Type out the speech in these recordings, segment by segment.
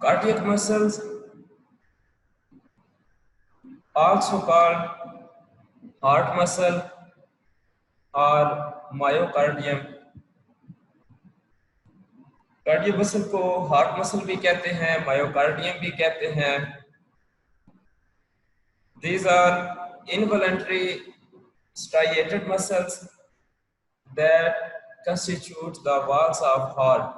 Cardiac muscles, also called heart muscle or myocardium. Cardiac muscle को heart muscle भी कहते हैं, मायोकार्डियम भी कहते हैं. These are involuntary striated muscles that constitute the walls of heart.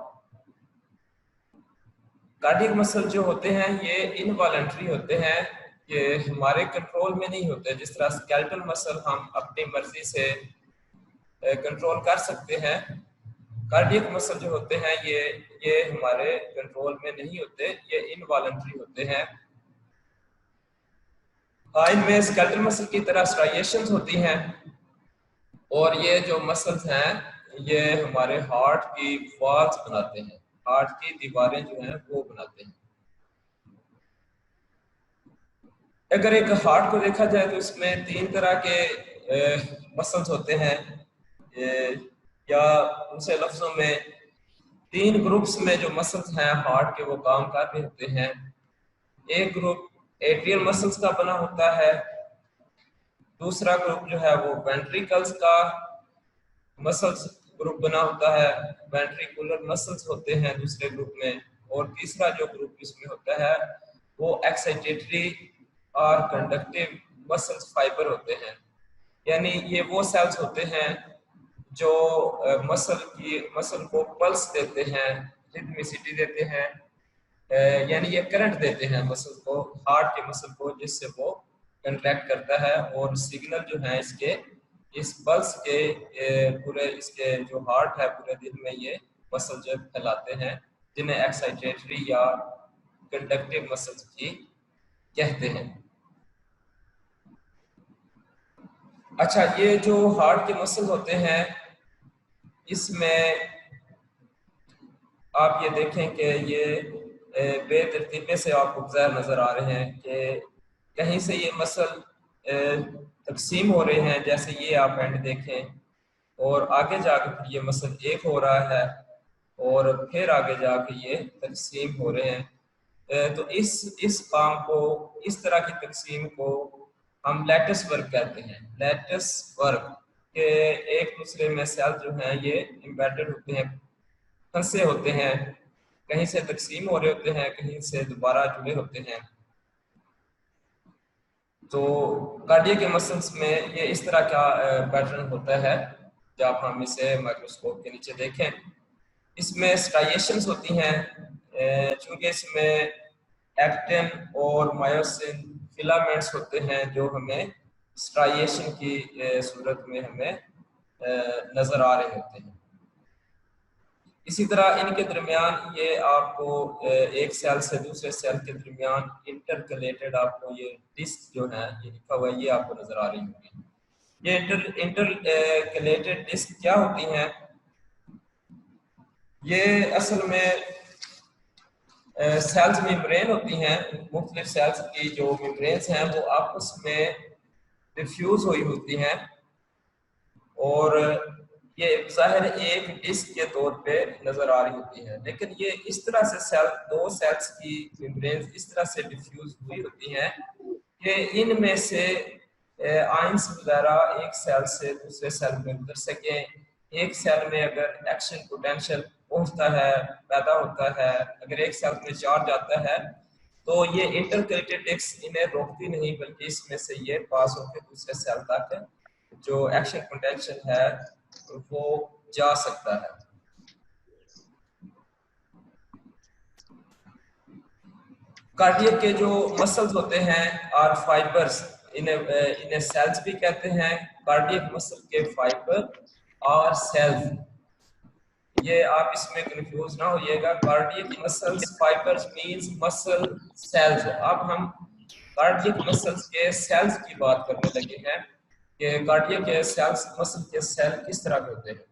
Cardiac muscle जो होते हैं ये इनवॉलंटरी होते हैं, ये हमारे कंट्रोल में नहीं होते. जिस तरह स्केलेटल मसल हम अपनी मर्जी से कंट्रोल कर सकते हैं, कार्डियक मसल जो होते हैं ये हमारे कंट्रोल में नहीं होते, ये इनवॉलंटरी होते हैं. इनमें स्केलेटल मसल की तरह स्ट्राइएशंस होती हैं और ये जो मसल्स हैं ये हमारे हार्ट की वॉल्स बनाते हैं, हार्ट की दीवारें जो हैं वो बनाते हैं. अगर एक हार्ट को देखा जाए तो इसमें 3 तरह के मसल्स होते हैं, या दूसरे लफ्जों में 3 ग्रुप्स में जो मसल्स हैं हार्ट के वो काम कर रहे होते हैं. एक ग्रुप एट्रियल मसल्स का बना होता है, दूसरा ग्रुप जो है वो वेंट्रिकल्स का मसल्स ग्रुप बना होता है, वेंट्रिकुलर मसल्स होते हैं दूसरे ग्रुप में, और तीसरा जो ग्रुप इसमें होता है वो एक्साइटेटरी और कंडक्टिव मसल्स फाइबर होते हैं. यानी ये वो सेल्स होते हैं जो मसल को पल्स देते हैं, रिदमिसिटी देते हैं, यानी ये करंट देते हैं मसल को, हार्ट के मसल को, जिससे वो कंट्रैक्ट करता है और सिग्नल जो है इसके इस पल्स के पूरे इसके जो हार्ट है पूरे दिन में ये मसल जो फैलाते हैं, जिन्हें एक्साइटेटरी या कंडक्टिव मसल्स भी कहते हैं. अच्छा, ये जो हार्ट के मसल होते हैं इसमें आप ये देखें कि ये बेतरतीबे से आपको ज़ाहिर नज़र आ रहे हैं कि कहीं से ये मसल तकसीम हो रहे हैं, जैसे ये आप एंड देखें, और आगे जाके फिर ये मसल एक हो रहा है और फिर आगे जाके ये तकसीम हो रहे हैं. तो इस काम को, इस तरह की तकसीम को हम लैटिस वर्क कहते हैं. लैटिस वर्क के एक दूसरे में सेल जो हैं ये एम्बेडेड होते हैं, फंसे होते हैं, कहीं से तकसीम हो रहे होते हैं, कहीं से दोबारा जुड़े होते हैं. तो कार्डियक के मसल्स में ये इस तरह का पैटर्न होता है जब हम इसे माइक्रोस्कोप के नीचे देखें. इसमें स्ट्राइएशंस होती हैं, चूंकि इसमें एक्टिन और मायोसिन फिलामेंट्स होते हैं जो हमें स्ट्राइएशन की सूरत में हमें नज़र आ रहे होते हैं. इसी तरह इनके दरमियान ये आपको एक सेल से दूसरे सेल के दरमियान इंटरकलेटेड आपको ये डिस्क जो है ये लिखा हुआ है, ये आपको नजर आ रही होगी. ये इंटरकलेटेड डिस्क क्या होती हैं? ये असल में सेल्स मेम्ब्रेन होती हैं. मुख्तलिफ सेल्स की जो मेम्ब्रेन्स हैं वो आपस में डिफ्यूज हुई होती हैं और ये ज़ाहिर एक डिस्क के तौर पे नज़र आ रही होती है, लेकिन ये इस तरह से दो सेल्स की मेम्ब्रेन्स इस तरह से डिफ्यूज हुई होती हैं कि इनमें से आयंस वगैरह एक सेल से दूसरे सेल में उतर सकें. एक सेल में अगर एक्शन पोटेंशियल पहुंचता है, पैदा होता है, अगर एक सेल में चार्ज आता है तो ये इंटरकलेटेड डिस्क इन्हें रोकती नहीं, बल्कि इसमें से ये पास होकर दूसरे सेल तक जो एक्शन पोटेंशियल है वो जा सकता है. कार्डियक के जो मसल्स होते हैं और फाइबर्स, इन्हें सेल्स भी कहते हैं. कार्डियक मसल के फाइबर और सेल्स, ये आप इसमें कंफ्यूज ना होइएगा. Cardiac muscles fibres means muscle cells. अब हम कार्डियक मसल्स के सेल्स की बात करने लगे हैं कि कार्डियक के सेल्स, मसल के सेल किस तरह के होते हैं.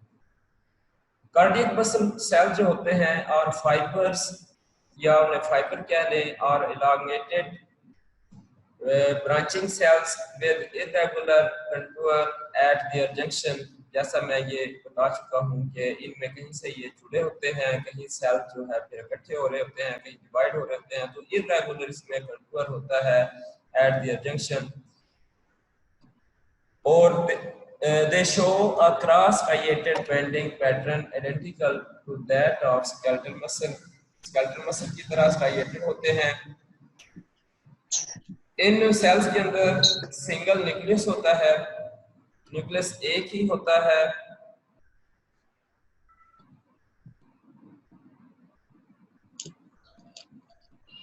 कार्डियक मसल सेल जो होते हैं और फाइबर्स, या उन्हें फाइबर कह लें, और elongated branching cells with irregular contour at their junction. जैसा मैं ये बता चुका हूँ कि इनमें कहीं से ये जुड़े होते हैं, कहीं सेल जो है फिर इकट्ठे हो रहे होते हैं, कहीं डिवाइड हो रहे होते हैं, तो इर्रेगुलर इसमें कंटूर होता है एट द जंक्शन। और they show a cross-striated bending pattern identical to that of skeletal muscle. skeletal muscle की तरह striated होते हैं। इन सेल्स के अंदर सिंगल न्यूक्लियस होता है, न्यूक्लियस एक ही होता है।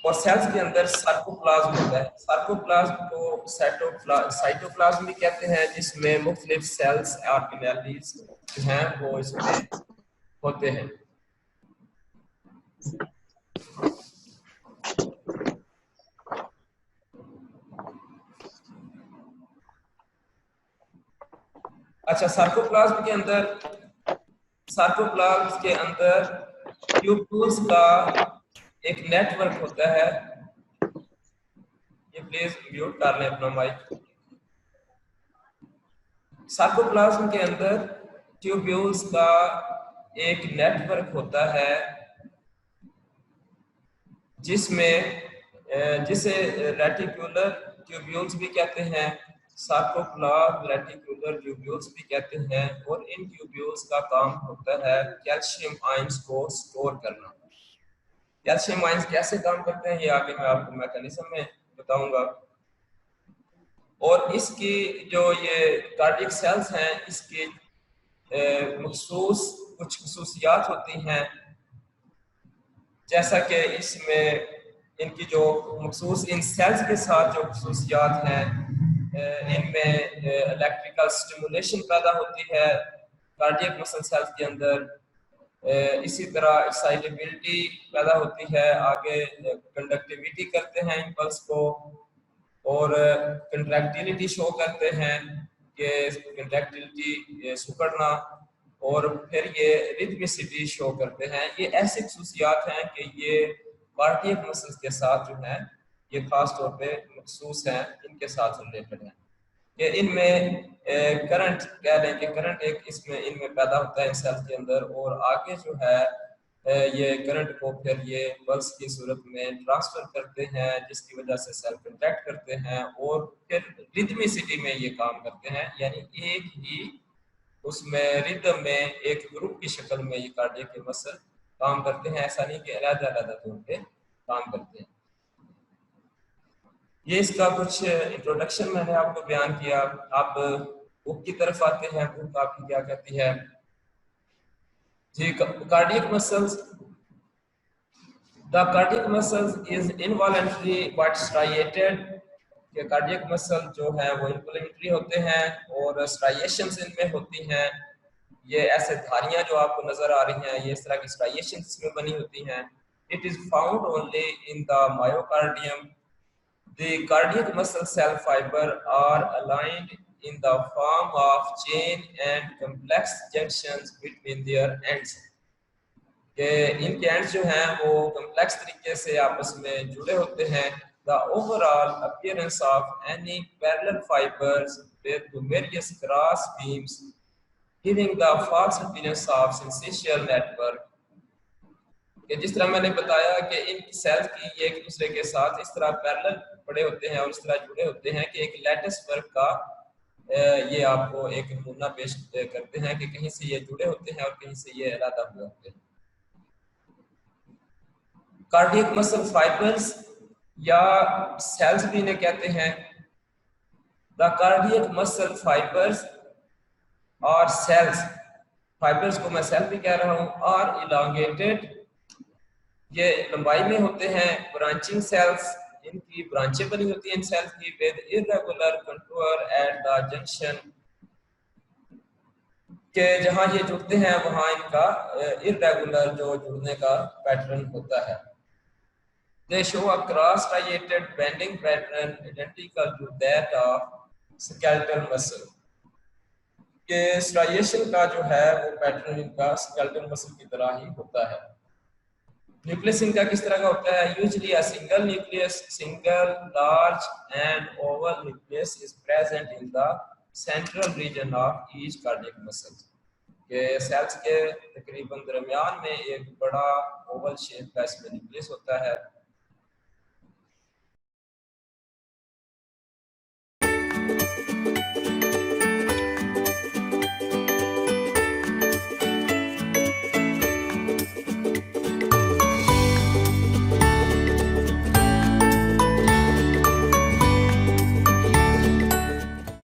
और सेल्स के अंदर सार्कोप्लाज्म होता है। सार्कोप्लाज्म को साइटोप्लाज्म भी कहते हैं, जिसमें मुख्तलिफ सेल्स ऑर्गेनेल्स जो हैं वो इसमें होते हैं। अच्छा, सार्कोप्लाज्म के अंदर ट्यूब्यूल्स का एक नेटवर्क होता है। ये प्लीज म्यूट कर लें अपना माइक। सार्कोप्लाज्म के अंदर ट्यूब्यूल्स का एक नेटवर्क होता है, जिसे रेटिकुलर ट्यूब्यूल्स भी कहते हैं, सार्कोप्लाज्म रेटिकुलर ट्यूब्यूल्स भी कहते हैं। और इन ट्यूब्यूल्स का काम होता है कैल्शियम आयंस को स्टोर करना। कैल्शियम आयंस कैसे काम करते हैं ये आगे मैं आपको मैकेनिज्म में बताऊंगा। और इसकी जो ये कार्डियक सेल्स हैं, इसकी मखसूस कुछ खसूसियात होती हैं, जैसा कि इसमें इनकी जो मखसूस इन सेल्स के साथ जो खसूसियात हैं, इनमें इलेक्ट्रिकल स्टिमुलेशन पैदा होती है कार्डियक मसल सेल्स के अंदर। इसी तरह एक्साइटेबिलिटी पैदा होती है, आगे कंडक्टिविटी करते हैं इम्पल्स को, और कंट्रैक्टिलिटी शो करते हैं कि कंट्रैक्टिलिटी सिकुड़ना, और फिर ये रिदमिसिटी शो करते हैं। ये ऐसी खसूसियात हैं कि ये कार्डियक मसल्स के साथ जो है ये खास तौर पे मखसूस हैं, इनके साथ रिलेटेड है कि इनमें करंट कह लें कि करंट एक इसमें इनमें पैदा होता है सेल्स के अंदर, और आगे जो है ये करंट को फिर ये पल्स की सूरत में ट्रांसफर करते हैं, जिसकी वजह से सेल कंट्रैक्ट करते हैं और फिर रिदमिसिटी में ये काम करते हैं, यानी एक ही उसमें रिदम में एक ग्रुप की शक्ल में ये कार्डियक के मसल काम करते हैं। ऐसा नहीं कि अलग-अलग तौर पे काम करते हैं। ये इसका कुछ इंट्रोडक्शन मैंने आपको बयान किया। आप बुक की तरफ आते हैं, बुक आपकी क्या कहती है जी। Cardiac muscles, the cardiac muscles is involuntary but striated. के कार्डियक मसल जो है वो इनवॉलंटरी होते हैं और स्ट्राइएशंस इनमें होती हैं। ये ऐसे धारियां जो आपको नजर आ रही हैं, ये इस तरह की स्ट्राइएशंस इसमें बनी होती हैं। It is found only in the myocardium. The cardiac muscle cell fiber are aligned in the form of chain and complex junctions between their ends. कि इनके एंड्स जो हैं वो कम्प्लेक्स तरीके से आपस में जुड़े होते हैं। The overall appearance of any parallel fibers with various cross beams, giving the false appearance of syncytial network. कि जिस तरह मैंने बताया कि इन सेल्स की ये एक दूसरे के साथ इस तरह पैरेलल पड़े होते हैं और इस तरह जुड़े होते हैं कि एक लैटिस वर्क का ये आपको एक नमूना पेश करते हैं कि कहीं से ये जुड़े होते हैं और कहीं से ये अलग हुए होते हैं। कार्डियक मसल फाइबर्स या सेल्स भी इन्हें कहते हैं। द कार्डियक मसल फाइबर्स और सेल्स, फाइबर्स को मैं सेल भी कह रहा हूँ, और इलांगेटेड, ये लंबाई में होते हैं। ब्रांचिंग सेल्स, इनकी ब्रांचें बनी होती हैं इन सेल्स की, with irregular contour at the junction, के जहां ये जुड़ते हैं वहां इनका इर्रेगुलर जो जुड़ने का पैटर्न होता है। They show a cross-striated bending pattern identical to that of skeletal muscle. के स्ट्राइएशन का जो है वो पैटर्न इनका स्केलेटल मसल की तरह ही होता है। न्यूक्लियस इनका किस तरह का होता है? Usually a single nucleus, single large and Oval nucleus is present in the central region of each cardiac muscle, के सेल्स के तकरीबन दरमियान में एक बड़ा ओवल शेप का इसमें न्यूक्लियस होता है